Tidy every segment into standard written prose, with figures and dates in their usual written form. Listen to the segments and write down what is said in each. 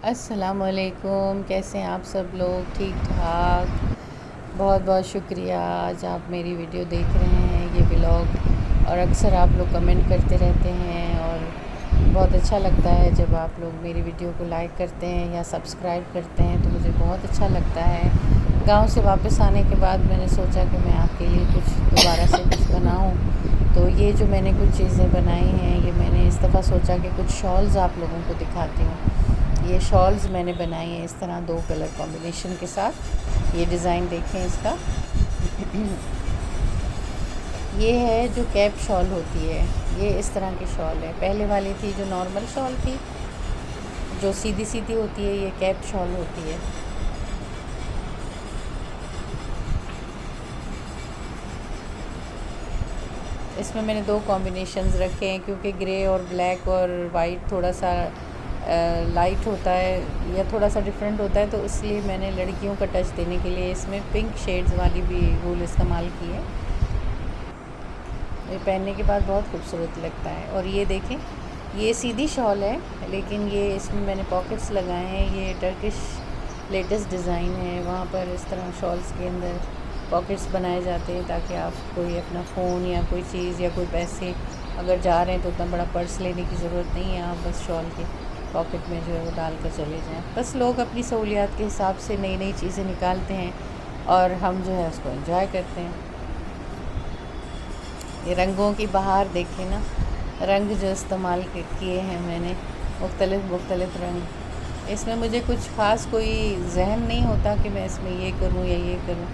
السلام علیکم، کیسے ہیں آپ سب لوگ؟ ٹھیک ٹھاک؟ بہت بہت شکریہ آج آپ میری ویڈیو دیکھ رہے ہیں، یہ ولاگ، اور اکثر آپ لوگ کمنٹ کرتے رہتے ہیں اور بہت اچھا لگتا ہے جب آپ لوگ میری ویڈیو کو لائک کرتے ہیں یا سبسکرائب کرتے ہیں تو مجھے بہت اچھا لگتا ہے۔ گاؤں سے واپس آنے کے بعد میں نے سوچا کہ میں آپ کے لیے کچھ دوبارہ سے کچھ بناؤں، تو یہ جو میں نے کچھ چیزیں بنائی ہیں یہ میں نے اس دفعہ سوچا کہ کچھ شالز آپ لوگوں کو دکھاتی ہوں۔ یہ شالز میں نے بنائی ہیں اس طرح 2 کلر کمبینیشن کے ساتھ۔ یہ ڈیزائن دیکھیں اس کا، یہ ہے جو کیپ شال ہوتی ہے، یہ اس طرح کی شال ہے۔ پہلے والی تھی جو نارمل شال تھی، جو سیدھی سیدھی ہوتی ہے، یہ کیپ شال ہوتی ہے۔ اس میں نے 2 کمبینیشنز رکھے ہیں کیونکہ گرے اور بلیک اور وائٹ تھوڑا سا لائٹ ہوتا ہے یا تھوڑا سا ڈیفرنٹ ہوتا ہے، تو اس لیے میں نے لڑکیوں کا ٹچ دینے کے لیے اس میں پنک شیڈز والی بھی وول استعمال کی ہے۔ یہ پہننے کے بعد بہت خوبصورت لگتا ہے۔ اور یہ دیکھیں، یہ سیدھی شال ہے لیکن یہ اس میں نے پاکٹس لگائے ہیں۔ یہ ٹرکش لیٹسٹ ڈیزائن ہے، وہاں پر اس طرح شالز کے اندر پاکٹس بنائے جاتے ہیں تاکہ آپ کوئی اپنا فون یا کوئی چیز یا کوئی پیسے اگر جا رہے ہیں تو اتنا بڑا پرس لینے کی ضرورت نہیں ہے، آپ بس شال کے پاکٹ میں جو ہے وہ ڈال کر چلے جائیں۔ بس لوگ اپنی سہولیات کے حساب سے نئی نئی چیزیں نکالتے ہیں اور ہم جو ہے اس کو انجوائے کرتے ہیں۔ یہ رنگوں کی بہار دیکھیں نا، رنگ جو استعمال کیے ہیں میں نے، مختلف مختلف رنگ۔ اس میں مجھے کچھ خاص کوئی ذہن نہیں ہوتا کہ میں اس میں یہ کروں یا یہ کروں،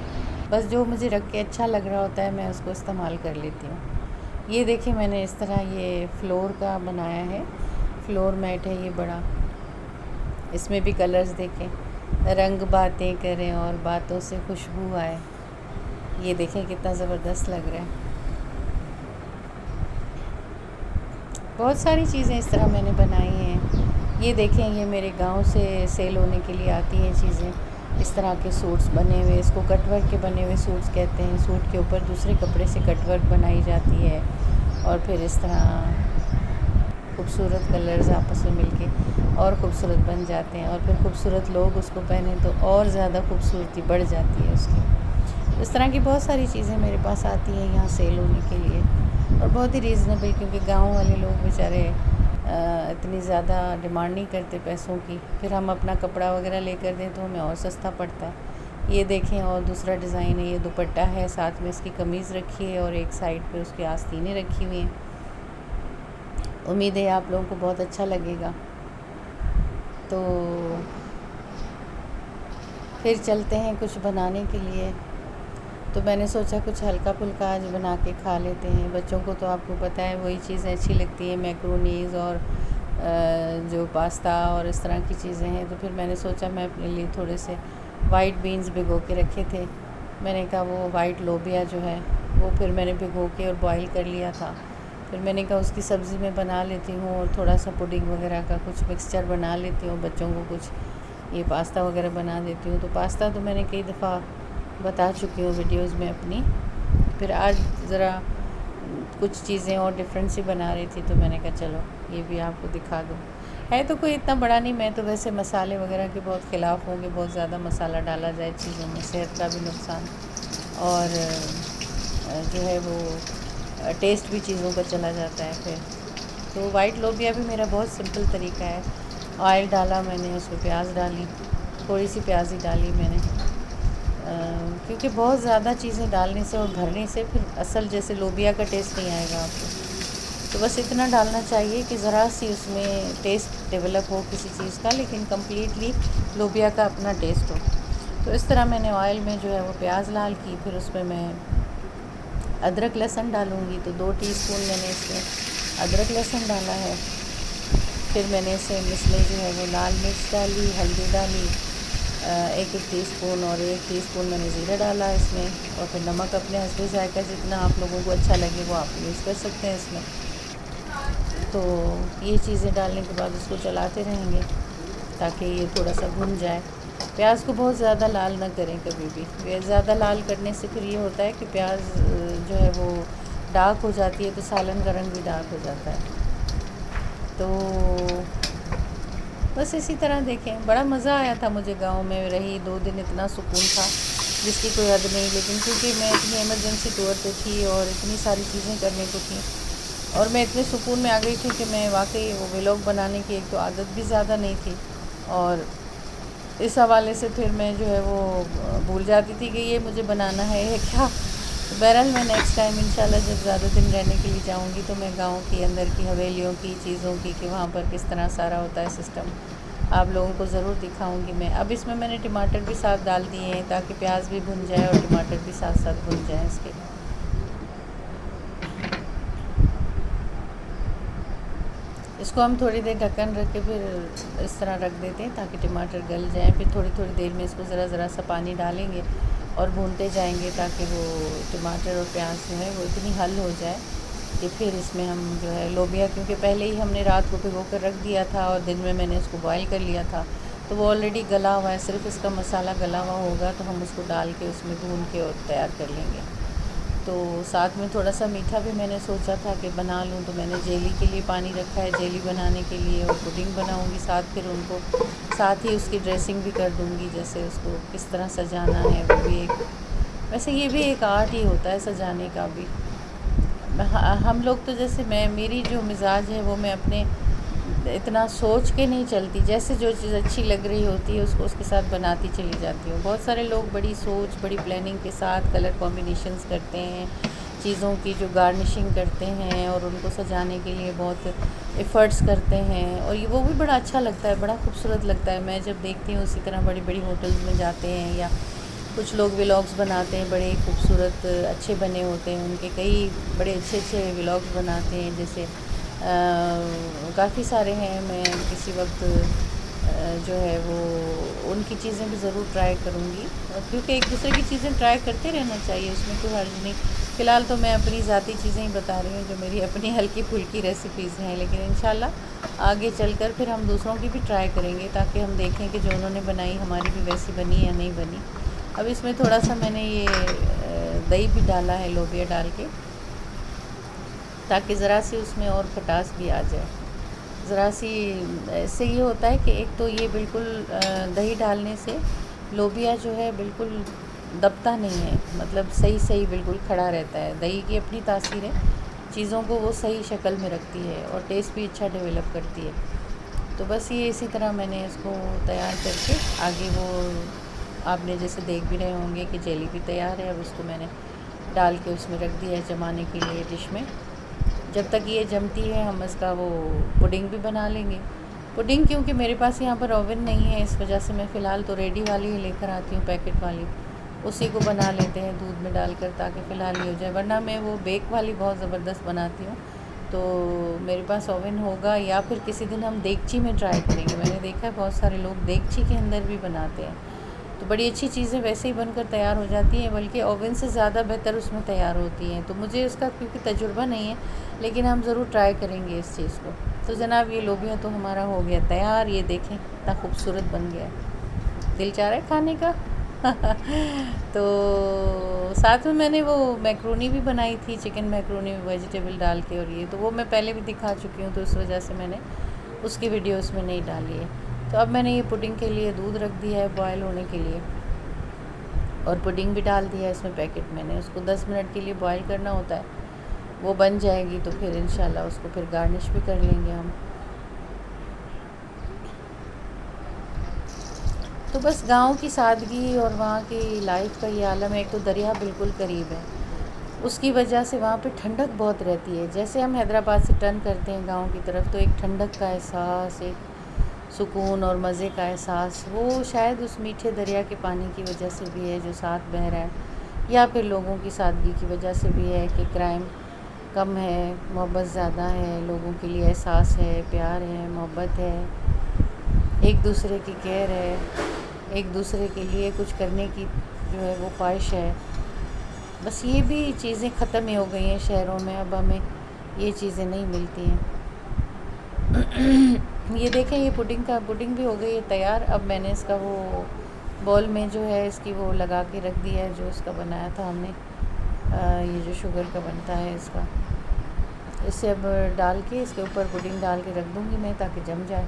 بس جو مجھے رکھ کے اچھا لگ رہا ہوتا ہے میں اس کو استعمال کر لیتی ہوں۔ یہ دیکھیں میں نے اس طرح یہ فلور کا بنایا ہے، فلور میٹ ہے یہ بڑا۔ اس میں بھی کلرز دیکھیں، رنگ باتیں کریں اور باتوں سے خوشبو آئے۔ یہ دیکھیں کتنا زبردست لگ رہا ہے۔ بہت ساری چیزیں اس طرح میں نے بنائی ہیں۔ یہ دیکھیں، یہ میرے گاؤں سے سیل ہونے کے لیے آتی ہیں چیزیں، اس طرح کے سوٹس بنے ہوئے، اس کو کٹ ورک کے بنے ہوئے سوٹس کہتے ہیں۔ سوٹ کے اوپر دوسرے کپڑے سے کٹ ورک بنائی جاتی ہے اور پھر اس طرح خوبصورت کلرز آپس میں مل کے اور خوبصورت بن جاتے ہیں، اور پھر خوبصورت لوگ اس کو پہنیں تو اور زیادہ خوبصورتی بڑھ جاتی ہے اس کی۔ اس طرح کی بہت ساری چیزیں میرے پاس آتی ہیں یہاں سیل ہونے کے لیے، اور بہت ہی ریزنیبل، کیونکہ گاؤں والے لوگ بیچارے اتنی زیادہ ڈیمانڈ نہیں کرتے پیسوں کی، پھر ہم اپنا کپڑا وغیرہ لے کر دیں تو ہمیں اور سستا پڑتا ہے۔ یہ دیکھیں، اور دوسرا ڈیزائن ہے، یہ دوپٹہ ہے، ساتھ میں اس کی قمیض رکھی ہے اور ایک سائڈ پہ اس کی آستینیں رکھی ہوئی ہیں۔ امید ہے آپ لوگوں کو بہت اچھا لگے گا۔ تو پھر چلتے ہیں کچھ بنانے کے لیے، تو میں نے سوچا کچھ ہلکا پھلکا آج بنا کے کھا لیتے ہیں۔ بچوں کو تو آپ کو پتہ ہے وہی چیزیں اچھی لگتی ہیں، میکرونیز اور جو پاستا اور اس طرح کی چیزیں ہیں۔ تو پھر میں نے سوچا میں اپنے لیے تھوڑے سے وائٹ بینز بھگو کے رکھے تھے، میں نے کہا وہ وائٹ لوبیا جو ہے وہ پھر میں نے بھگو کے اور بوائل کر لیا تھا، پھر میں نے کہا اس کی سبزی میں بنا لیتی ہوں اور تھوڑا سا پوڈنگ وغیرہ کا کچھ مکسچر بنا لیتی ہوں، بچوں کو کچھ یہ پاستا وغیرہ بنا دیتی ہوں۔ تو پاستا تو میں نے کئی دفعہ بتا چکی ہوں ویڈیوز میں اپنی، پھر آج ذرا کچھ چیزیں اور ڈفرینٹ سی بنا رہی تھی تو میں نے کہا چلو یہ بھی آپ کو دکھا دوں۔ ہے تو کوئی اتنا بڑا نہیں، میں تو ویسے مسالے وغیرہ کے بہت خلاف ہوں کہ بہت زیادہ مسالہ ڈالا جائے چیزوں میں، صحت کا بھی نقصان اور جو ہے وہ ٹیسٹ بھی چیزوں کا چلا جاتا ہے پھر۔ تو وائٹ لوبیا بھی میرا بہت سمپل طریقہ ہے، آئل ڈالا میں نے، اس میں پیاز ڈالی، تھوڑی سی پیاز ہی ڈالی میں نے، کیونکہ بہت زیادہ چیزیں ڈالنے سے اور بھرنے سے پھر اصل جیسے لوبیا کا ٹیسٹ نہیں آئے گا آپ کو۔ تو بس اتنا ڈالنا چاہیے کہ ذرا سی اس میں ٹیسٹ ڈیولپ ہو کسی چیز کا، لیکن کمپلیٹلی لوبیا کا اپنا ٹیسٹ ہو۔ تو اس طرح میں نے آئل میں جو ہے وہ پیاز لال کی، پھر اس میں ادرک لہسن ڈالوں گی، تو 2 ٹی اسپون میں نے اس میں ادرک لہسن ڈالا ہے۔ پھر میں نے اس میں جو ہے وہ لال مرچ ڈالی، ہلدی ڈالی، 1 ٹی اسپون، اور 1 ٹی اسپون میں نے زیرہ ڈالا اس میں، اور پھر نمک اپنے حسب ذائقہ جتنا آپ لوگوں کو اچھا لگے وہ آپ یوز کر سکتے ہیں اس میں۔ تو یہ چیزیں ڈالنے کے بعد اس کو چلاتے رہیں گے تاکہ یہ تھوڑا سا بھن جائے۔ پیاز کو بہت زیادہ لال نہ کریں کبھی بھی، زیادہ لال کرنے سے پھر یہ ہوتا ہے کہ پیاز جو ہے وہ ڈارک ہو جاتی ہے تو سالن کا رنگ بھی ڈارک ہو جاتا ہے۔ تو بس اسی طرح دیکھیں، بڑا مزہ آیا تھا مجھے، گاؤں میں رہی 2 دن، اتنا سکون تھا جس کی کوئی حد نہیں. لیکن کیونکہ میں اتنی ایمرجنسی طور پہ تھی اور اتنی ساری چیزیں کرنے کو تھیں، اور میں اتنے سکون میں آ گئی تھی کہ میں واقعی وہ ولاگ بنانے کی ایک تو عادت بھی زیادہ نہیں تھی، اور اس حوالے سے پھر میں جو ہے وہ بھول جاتی تھی کہ یہ مجھے بنانا ہے کیا. تو بہرحال میں نیکسٹ ٹائم انشاءاللہ جب زیادہ دن رہنے کے لیے جاؤں گی تو میں گاؤں کی اندر کی حویلیوں کی چیزوں کی کہ وہاں پر کس طرح سارا ہوتا ہے سسٹم، آپ لوگوں کو ضرور دکھاؤں گی میں. اب اس میں نے ٹماٹر بھی ساتھ ڈال دیے ہیں تاکہ پیاز بھی بھن جائے اور ٹماٹر بھی ساتھ ساتھ بھن جائیں اس کے. اس کو ہم تھوڑی دیر ڈھکن رکھ کے پھر اس طرح رکھ دیتے ہیں تاکہ ٹماٹر گل جائیں. پھر تھوڑی تھوڑی دیر میں اس کو ذرا ذرا سا پانی ڈالیں گے اور بھونتے جائیں گے تاکہ وہ ٹماٹر اور پیاز جو ہے وہ اتنی حل ہو جائے کہ پھر اس میں ہم جو ہے لوبیا، کیونکہ پہلے ہی ہم نے رات کو بھگو کر رکھ دیا تھا اور دن میں نے اس کو بوائل کر لیا تھا، تو وہ آلریڈی گلا ہوا ہے، صرف اس کا مسالہ گلا ہوا ہوگا تو ہم اس کو ڈال کے اس میں بھون کے اور تیار کر لیں گے. تو ساتھ میں تھوڑا سا میٹھا بھی میں نے سوچا تھا کہ بنا لوں، تو میں نے جیلی کے لیے پانی رکھا ہے، جیلی بنانے کے لیے، اور پڈنگ بناؤں گی ساتھ. پھر ان کو ساتھ ہی اس کی ڈریسنگ بھی کر دوں گی، جیسے اس کو کس طرح سجانا ہے وہ بھی ایک، ویسے یہ بھی ایک آرٹ ہی ہوتا ہے سجانے کا بھی. ہم لوگ تو جیسے میری جو مزاج ہے وہ میں اپنے اتنا سوچ کے نہیں چلتی، جیسے جو چیز اچھی لگ رہی ہوتی ہے اس کو اس کے ساتھ بناتی چلی جاتی ہوں. بہت سارے لوگ بڑی سوچ، بڑی پلاننگ کے ساتھ کلر کمبینیشنز کرتے ہیں، چیزوں کی جو گارنشنگ کرتے ہیں اور ان کو سجانے کے لیے بہت ایفرٹس کرتے ہیں، اور وہ بھی بڑا اچھا لگتا ہے، بڑا خوبصورت لگتا ہے. میں جب دیکھتی ہوں اسی طرح بڑی بڑی ہوٹلز میں جاتے ہیں یا کچھ لوگ ولاگز بناتے ہیں، بڑے خوبصورت اچھے بنے ہوتے ہیں ان کے، کئی بڑے اچھے اچھے ولاگز بناتے ہیں، جیسے کافی سارے ہیں. میں کسی وقت جو ہے وہ ان کی چیزیں بھی ضرور ٹرائی کروں گی، اور کیونکہ ایک دوسرے کی چیزیں ٹرائی کرتے رہنا چاہیے، اس میں کوئی حرج نہیں. فی الحال تو میں اپنی ذاتی چیزیں ہی بتا رہی ہوں جو میری اپنی ہلکی پھلکی ریسیپیز ہیں، لیکن انشاءاللہ آگے چل کر پھر ہم دوسروں کی بھی ٹرائی کریں گے تاکہ ہم دیکھیں کہ جو انہوں نے بنائی ہماری بھی ویسی بنی یا نہیں بنی. اب اس میں تھوڑا سا میں نے یہ دہی بھی ڈالا ہے لوبیا ڈال کے، تاکہ ذرا سی اس میں اور کھٹاس بھی آ جائے. ذرا سی اس سے یہ ہوتا ہے کہ ایک تو یہ بالکل دہی ڈالنے سے لوبیا جو ہے بالکل دبتا نہیں ہے، مطلب صحیح بالکل کھڑا رہتا ہے. دہی کی اپنی تاثیر ہے، چیزوں کو وہ صحیح شکل میں رکھتی ہے اور ٹیسٹ بھی اچھا ڈیولپ کرتی ہے. تو بس یہ اسی طرح میں نے اس کو تیار کر کے آگے وہ آپ نے جیسے دیکھ بھی رہے ہوں گے کہ جیلی بھی تیار ہے. اب اس کو میں نے ڈال کے اس میں رکھ دیا ہے جمانے کے لیے ڈش میں. جب تک یہ جمتی ہے ہم اس کا وہ پڈنگ بھی بنا لیں گے. پڈنگ کیونکہ میرے پاس یہاں پر اوون نہیں ہے، اس وجہ سے میں فی الحال تو ریڈی والی ہی لے کر آتی ہوں، پیکٹ والی، اسی کو بنا لیتے ہیں دودھ میں ڈال کر تاکہ فی الحال یہ ہو جائے. ورنہ میں وہ بیک والی بہت زبردست بناتی ہوں، تو میرے پاس اوون ہوگا یا پھر کسی دن ہم دیگچی میں ٹرائی کریں گے. میں نے دیکھا ہے بہت سارے لوگ دیگچی کے اندر بھی بناتے ہیں، تو بڑی اچھی چیزیں ویسے ہی بن کر تیار ہو جاتی ہیں، بلکہ اوون سے زیادہ بہتر اس میں تیار ہوتی ہیں. تو مجھے اس کا کیونکہ تجربہ نہیں ہے، لیکن ہم ضرور ٹرائی کریں گے اس چیز کو. تو جناب یہ لوبیا تو ہمارا ہو گیا تیار، یہ دیکھیں اتنا خوبصورت بن گیا ہے، دل چاہ رہا ہے کھانے کا. تو ساتھ میں نے وہ میکرونی بھی بنائی تھی، چکن میکرونی ویجیٹیبل ڈال کے، اور یہ تو وہ میں پہلے بھی دکھا چکی ہوں، تو اس وجہ سے میں نے اس کی ویڈیو اس میں نہیں ڈالی ہے. تو اب میں نے یہ پڈنگ کے لیے دودھ رکھ دیا ہے بوائل ہونے کے لیے، اور پڈنگ بھی ڈال دیا ہے اس میں پیکٹ. میں نے اس کو 10 منٹ کے لیے بوائل کرنا ہوتا ہے، وہ بن جائے گی تو پھر انشاءاللہ اس کو پھر گارنش بھی کر لیں گے ہم. تو بس گاؤں کی سادگی اور وہاں کی لائف کا یہ عالم ہے. ایک تو دریا بالکل قریب ہے، اس کی وجہ سے وہاں پہ ٹھنڈک بہت رہتی ہے. جیسے ہم حیدرآباد سے ٹرن کرتے ہیں گاؤں کی طرف تو ایک ٹھنڈک کا احساس، ایک سکون اور مزے کا احساس، وہ شاید اس میٹھے دریا کے پانی کی وجہ سے بھی ہے جو ساتھ بہہ رہا ہے، یا پھر لوگوں کی سادگی کی وجہ سے بھی ہے کہ کرائم کم ہے، محبت زیادہ ہے، لوگوں کے لیے احساس ہے، پیار ہے، محبت ہے، ایک دوسرے کی کیئر ہے، ایک دوسرے کے لیے کچھ کرنے کی جو ہے وہ خواہش ہے. بس یہ بھی چیزیں ختم ہی ہو گئی ہیں شہروں میں، اب ہمیں یہ چیزیں نہیں ملتی ہیں. یہ دیکھیں یہ پڈنگ بھی ہو گئی ہے تیار. اب میں نے اس کا وہ بول میں جو ہے اس کی وہ لگا کے رکھ دیا ہے جو اس کا بنایا تھا ہم نے، یہ جو شوگر کا بنتا ہے اس کا، اسے اب ڈال کے اس کے اوپر پڈنگ ڈال کے رکھ دوں گی میں تاکہ جم جائے.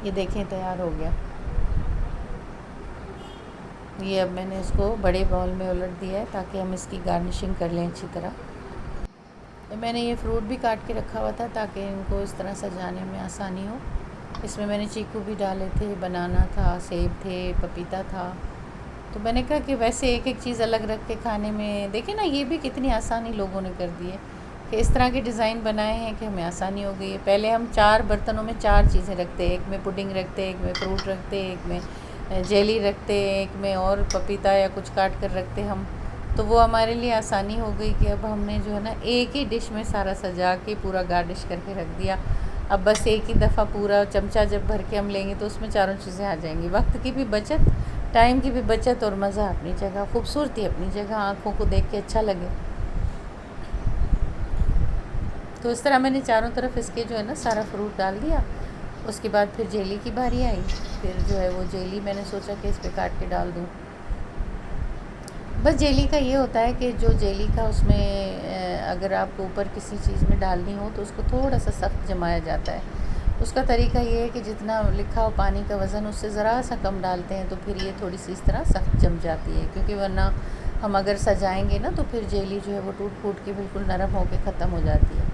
یہ دیکھیں تیار ہو گیا. یہ اب میں نے اس کو بڑے باؤل میں الٹ دیا ہے تاکہ ہم اس کی گارنشنگ کر لیں اچھی طرح. میں نے یہ فروٹ بھی کاٹ کے رکھا ہوا تھا تاکہ ان کو اس طرح سجانے میں آسانی ہو. اس میں نے چیکو بھی ڈالے تھے، بنانا تھا، سیب تھے، پپیتا تھا. تو میں نے کہا کہ ویسے ایک ایک چیز الگ رکھ کے کھانے میں دیکھیں نا، یہ بھی کتنی آسانی لوگوں نے کر دی ہے کہ اس طرح کے ڈیزائن بنائے ہیں کہ ہمیں آسانی ہو گئی ہے. پہلے ہم 4 برتنوں میں 4 چیزیں رکھتے، ایک میں پڈنگ رکھتے، ایک میں فروٹ رکھتے، ایک میں جیلی رکھتے، ایک میں اور پپیتا یا کچھ کاٹ کر رکھتے ہم. تو وہ ہمارے لیے آسانی ہو گئی کہ اب ہم نے جو ہے نا ایک ہی ڈش میں سارا سجا کے پورا گارنش کر کے رکھ دیا. اب بس ایک ہی دفعہ پورا چمچہ جب بھر کے ہم لیں گے تو اس میں چاروں چیزیں آ جائیں گی. وقت کی بھی بچت، ٹائم کی بھی بچت، اور مزہ اپنی جگہ، خوبصورتی اپنی جگہ، آنکھوں کو دیکھ کے اچھا لگے. تو اس طرح میں نے چاروں طرف اس کے جو ہے نا سارا فروٹ ڈال دیا. اس کے بعد پھر جیلی کی باری آئی. پھر جو ہے وہ جیلی میں نے سوچا کہ اس پہ کاٹ کے ڈال دوں. بس جیلی کا یہ ہوتا ہے کہ جو جیلی کا اس میں اگر آپ کو اوپر کسی چیز میں ڈالنی ہو تو اس کو تھوڑا سا سخت جمایا جاتا ہے. اس کا طریقہ یہ ہے کہ جتنا لکھا ہو پانی کا وزن اس سے ذرا سا کم ڈالتے ہیں تو پھر یہ تھوڑی سی اس طرح سخت جم جاتی ہے. کیونکہ ورنہ ہم اگر سجائیں گے نا تو پھر جیلی جو ہے وہ ٹوٹ پھوٹ کے بالکل نرم ہو کے ختم ہو جاتی ہے.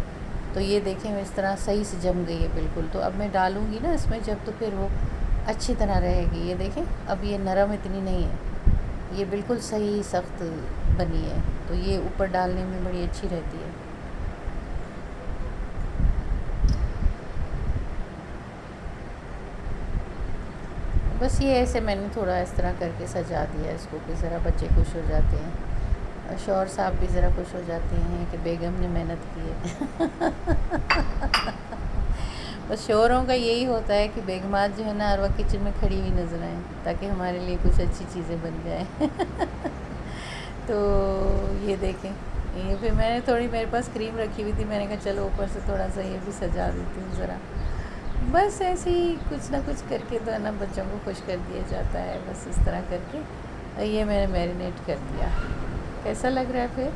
تو یہ دیکھیں اس طرح صحیح سے جم گئی ہے بالکل. تو اب میں ڈالوں گی نا اس میں جب تو پھر وہ اچھی طرح رہے گی. یہ دیکھیں اب یہ نرم اتنی نہیں ہے، یہ بالکل صحیح سخت بنی ہے. تو یہ اوپر ڈالنے میں بڑی اچھی رہتی ہے. بس یہ ایسے میں نے تھوڑا اس طرح کر کے سجا دیا اس کو کہ ذرا بچے خوش ہو جاتے ہیں، اور شوہر صاحب بھی ذرا خوش ہو جاتے ہیں کہ بیگم نے محنت کی ہے. بس شوہروں کا یہی ہوتا ہے کہ بیگمات جو ہے نا ہر وقت کچن میں کھڑی ہوئی نظر آئیں تاکہ ہمارے لیے کچھ اچھی چیزیں بن جائیں. تو یہ دیکھیں، یہ پھر میں نے تھوڑی، میرے پاس کریم رکھی ہوئی تھی، میں نے کہا چلو اوپر سے تھوڑا سا یہ بھی سجا دیتی ہوں ذرا. بس ایسے ہی کچھ نہ کچھ کر کے تو ہے نا بچوں کو خوش کر دیا جاتا ہے. بس اس طرح کر کے یہ میں نے میرینیٹ کر دیا. کیسا لگ رہا ہے پھر؟